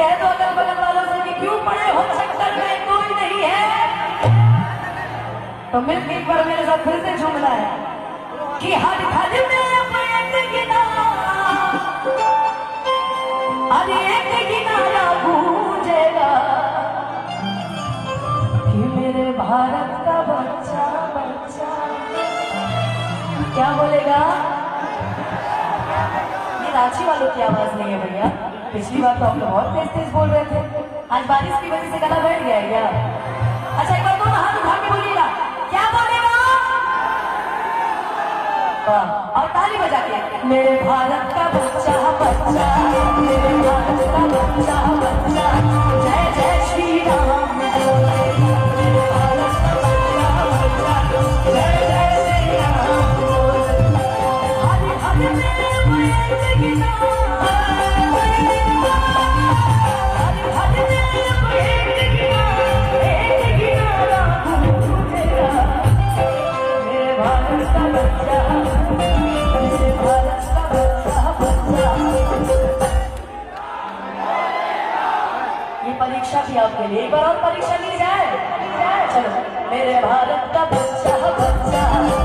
कह दो अगल बगल वालों से कि क्यों पड़े हो चक्कर में कोई नहीं है, तो मिल एक बार मेरे साथ फिर से झूमना है कि हर घर में एक किनारा, हर एक किनारा गूंजेगा कि मेरे भारत का बच्चा बच्चा क्या बोलेगा। ये रांची वालों की आवाज नहीं है भैया, पिछली बार तो आप लोग बहुत तेज तेज बोल रहे थे, आज बारिश की वजह से गला बैठ गया है क्या? अच्छा एक बार दोनों हाथ उठा के बोलिएगा, क्या बोलेगा? और ताली बजा के मेरे भारत का बच्चा बच्चा, मेरे भारत का बच्चा बच्चा, जय जय श्री राम बोले, मेरे भारत का बच्चा बच्चा, जय जय श्री राम बोले। हर हर में एक किनारा, हर हर में एक किनारा गूंजेगा, मेरे भारत का बच्चा, मेरे भारत का बच्चा बच्चा। ये परीक्षा भी आपके लिए, एक बार और परीक्षा ली जाए। चलो मेरे भारत का बच्चा बच्चा,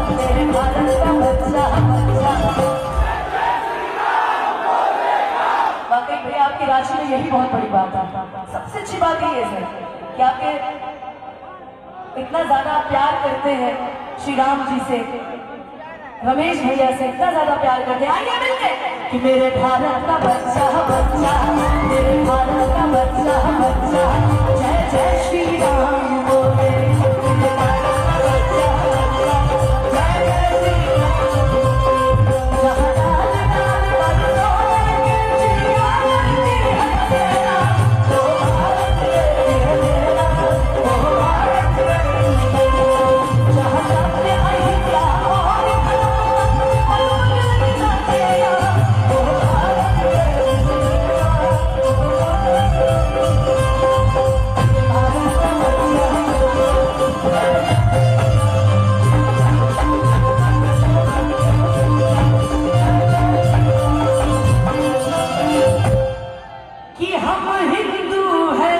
मेरे भारत का बच्चा बच्चा। वाकई भैया आपकी राशि में यही बहुत बड़ी बात है। सबसे अच्छी बात ये है कि आपके इतना ज्यादा प्यार करते हैं श्री राम जी से, रमेश भैया से इतना ज्यादा प्यार करते हैं। आइए मिलके कि मेरे भारत का बच्चा बच्चा, मेरे भारत का बच्चा बच्चा, जय जय श्री राम बोले, मेरे भारत का बच्चा बच्चा, जय जय श्री राम बोले। जहाँ लाल लाल बरसों में चिड़िया बनती हंसेगा, वो भारत मेरा, वो भारत मेरा। जहाँ सबने अहिंसा और कि हम हिंदू हैं।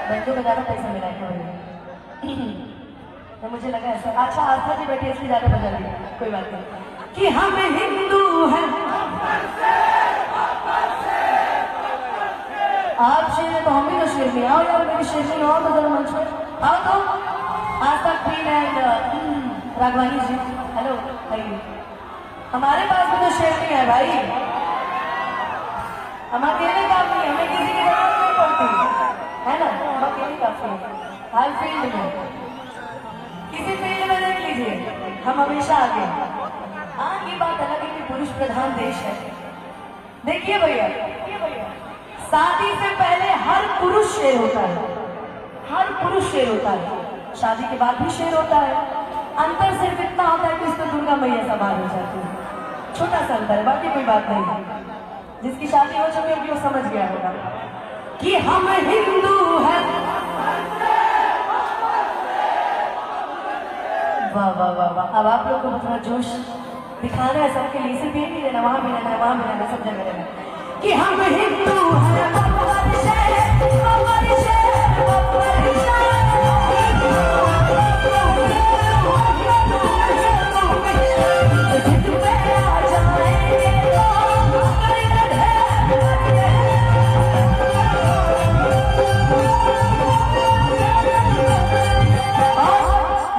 बैंजो में ज्यादा पैसा मिला है तो मुझे लगा ऐसा। अच्छा आस्था जी बैठी इसलिए ज्यादा बजा ली, कोई बात नहीं। कि हम हिंदू हैं, आप शेर तो हम भी तो शेर में आओ यार, मेरी शेर में आओ तो जरा मंच पर आओ तो। आज तक queen and Raghavani ji hello आइए। हमारे पास भी तो शेर नहीं है भाई, हम अकेले काफी, हमें किसी की जरूरत नहीं पड़ती है ना, हम अकेले काफी है। हर फील्ड में, किसी फील्ड में देख लीजिए हम हमेशा आगे। हाँ ये बात अलग है कि पुरुष प्रधान देश है। देखिए भैया, शादी से पहले हर पुरुष शेर होता है, हर पुरुष शेर होता है, शादी के बाद भी शेर होता है। अंतर सिर्फ इतना होता है कि उसको दुर्गा मैया सवार हो जाती है, छोटा सा अंतर है, बाकी कोई बात नहीं है। जिसकी शादी हो चुकी होगी वो समझ गया होगा कि हम हिंदू हैं। वाह वाह वाह वाह। अब आप लोग को थोड़ा जोश दिखाना है सबके लिए, सिर्फ ये नहीं रहना, वहां भी रहना है, वहां भी रहना, सब जगह रहना कि हम हिंदू हैं।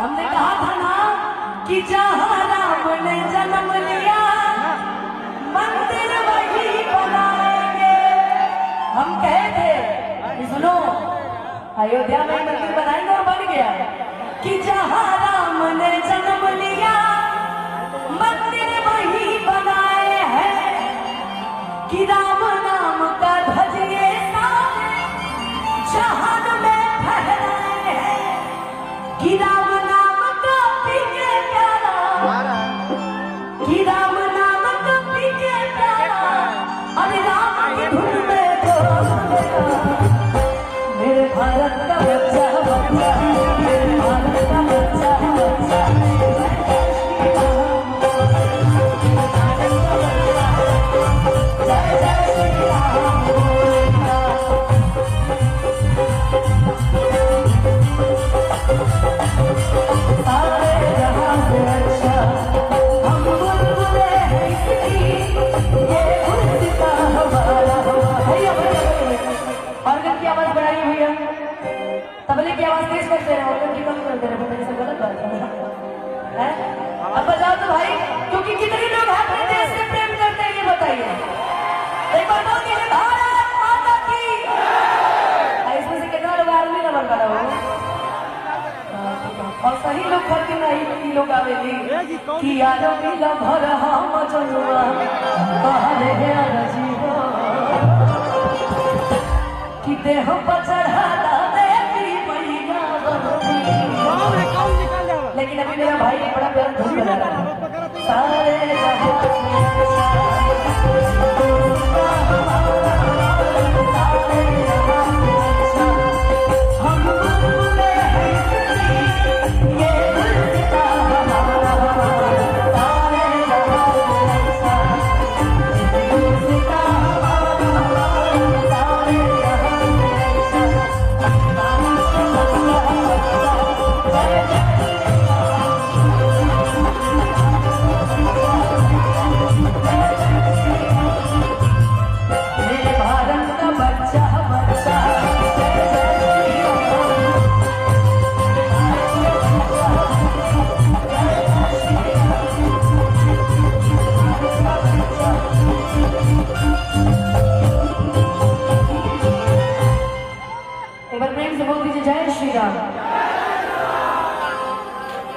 हमने कहा था ना कि जहाँ राम ने जन्म लिया मंदिर वही बनाएंगे। हम कहे थे कि सुनो अयोध्या में मंदिर बनाएंगे और बन गया कि जहाँ राम ने जन्म लिया मंदिर वही बनाए हैं कि राम नाम का ध्वजिए सारे जहान में फहराए हैं कि राम नाम का पीके प्यारा, कि राम नाम का पीके प्यारा, अरे राम की धुन में मेरे भारत का बच्चा बच्चा, मेरे भारत का बच्चा बच्चा, जय जय श्री भाई, क्योंकि कितने लोग अपने देश से प्रेम करते हैं ये बताइए। एक बार बोल दीजिए भारत माता की। इसमें से कितना लोग आर्मी नंबर बना हो और सही लोग करके नहीं लोग आवेली कि यारो मिला भर हम जनुआ कहले हे रजीवा कि देह पर चढ़ा देवी मैया लेकिन अभी मेरा भाई एक बड़ा प्यारा धुन बजा रहा है सारे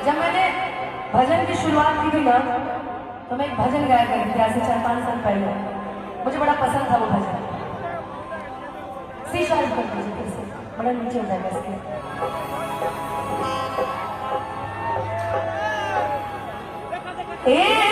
जब मैंने भजन की शुरुआत की थी ना तो मैं एक भजन गाया करती थी आज से 4-5 साल पहले। मुझे बड़ा पसंद था वो भजन। सी शायद कर दीजिए फिर से, बड़ा नीचे हो जाएगा इसके। ए